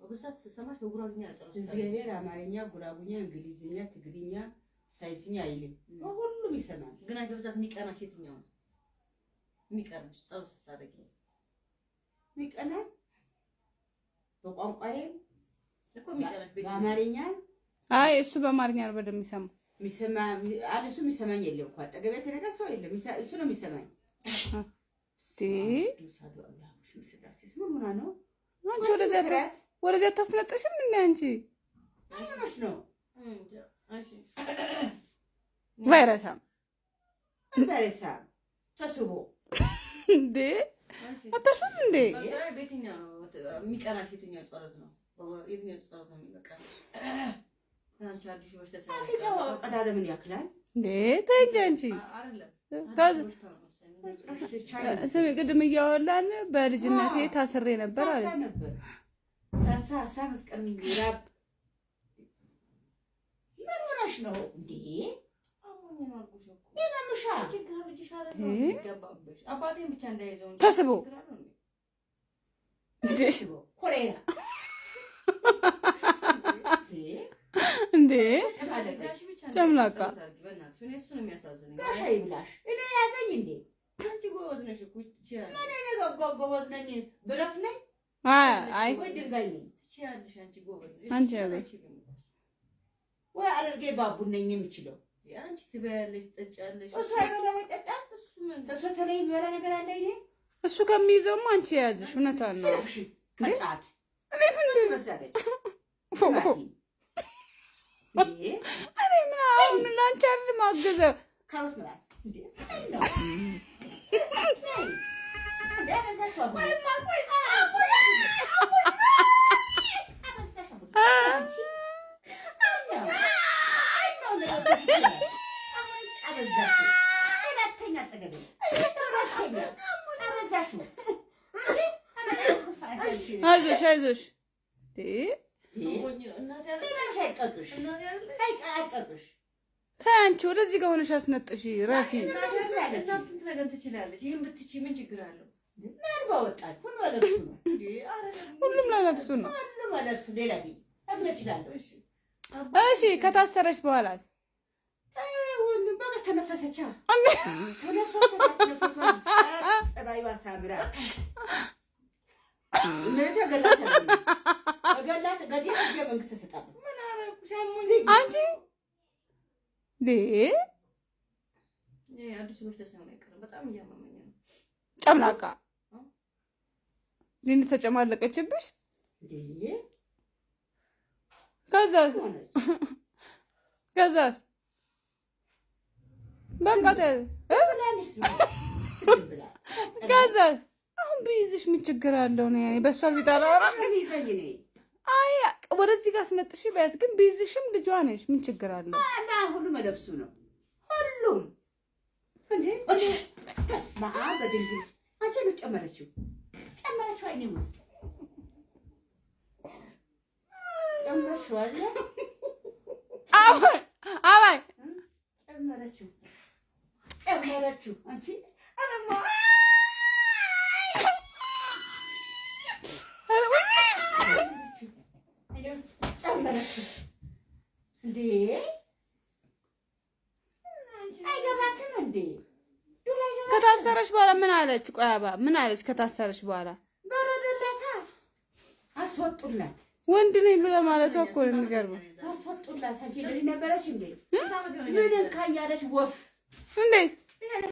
በብዛት ሰማሽ በጉራጉኛ ያጸሩት እግዚአብሔር አማርኛ ጉራጉኛ እንግሊዝኛ ትግርኛ ሳይንስኛ አይልም ሁሉም ይሰማል ግን አንቺ በብዛት የሚቀናሽ የትኛው ነው የሚቀናሽ ጸሎት ስታደርጊ የሚቀናሽ በቋንቋዬ እኮ የሚቀናሽ በአማርኛ አይ እሱ በአማርኛ ነው በደም የሚሰማ አለሱ የሚሰማኝ የለም እንኳን አጠገቤ ተነገር ሰው የለም እሱ ነው የሚሰማኝ ምን ሆና ነው አንቺ ወደዚያ ታስነጥሽም እንዴ አንቺ አይነሽ ነው እሺ ቫይረሳም ተስቦ እንዴ አታሽም እንዴ በየትኛው ነው የሚቀናሽ የትኛው ጸሎት ነው የትኛው ጸሎት ነው የሚቀናሽ አንቺ አዲስ ወሽ ተሰራ ቀዳዳ ምን ያክላል እንዴ ተይኝ አንቺ አይደለም ስሚ ቅድም እያወላን በልጅነቴ ታስሬ ነበር አለ ታሳ 15 ቀን ይራብ ምን ሆነሽ ነው እንዴ ይናምሻ ችግር ልጅሽ አይደለም ይገባብሽ አባቴን ብቻ እንዳይዘው ተስቦ እንዴ ኮሬራ እንዴ ጨምላቃ በእናትሽ እኔ እሱን የሚያሳዝነኝ ጋሻ ይብላሽ እኔ ያዘኝ እንዴ አንቺ ጎበዝ ነሽ እኮ ትችያለሽ ምን ጎበዝ ነኝ ብረት ነኝ አይ ወይ ድንጋይ ነኝ ትችያለሽ አንቺ ጎበዝ ነሽ አንቺ ያለሽ ወይ አድርጌ ባቡን ነኝ የምችለው አንቺ ትበያለሽ ትጠጫለሽ እሱ አይበላ አይጠጣም እሱ ተለይ የሚበላ ነገር አለ አይኔ እሱ ከሚይዘውማ አንቺ ያዝሽ እውነቷን ነው ከጫት እኔ ምን ትመስላለች እኔ ምን አሁን ላንቺ አይደል ማገዘ ካሮት ምላስ እንዴ ነው እንዴ በዛሽ አባይ አይዞሽ ተይ አንቺ ወደዚህ ጋር ሆነሽ አስነጥሽ ረፊ ስንት ነገር ትችላለች ይሄን ብትቺ ምን ችግር አለው ምን ባወጣች ሁሉ ለብሱ ነው ሁሉም ለነፍሱ ነው ሁሉም ለብሱ ሌላ ቢ አብለችላለሁ እሺ ከታሰረች በኋላ ሁሉም በቃ ተነፈሰቻ ተነፈሰች ጸባይዋ ሳምራ ምን ተገላተ ገዲያ መንግስት ተሰጣለ ምን አረኩሽ አንቺ ዴ አዲስ ወሽ ተሰማ ይቀር በጣም እያመመኝ ነው ጨምላቃ ሊን ተጨማለቀችብሽ እንዴ ከዛስ በቃ ከዛስ አሁን ቢይዝሽ ምን ችግር አለው ነው ያኔ በሷ ፊት አላወራም አይ ወደዚህ ጋር አስነጥሽ በያት ግን ቢይዝሽም ልጇ ነሽ ምን ችግር አለው እና ሁሉም ለብሱ ነው ሁሉም እንዴ ተስማ በድንግ አንቺ ጨመረችው አይኔ ውስጥ ጨመርሽው አለ አባይ ጨመረችው አንቺ አለማ ጨመረችው እንዴ አይገባትም እንዴ ከታሰረች በኋላ ምን አለች ቆይ አባ ምን አለች ከታሰረች በኋላ በረደላታ አስወጡላት ወንድ ነኝ ብለ ማለት እኮ ነው የሚገርመው አስወጡላት አንቺ ልጅ ነበረች እንዴ ምን ካያለሽ ወፍ እንዴ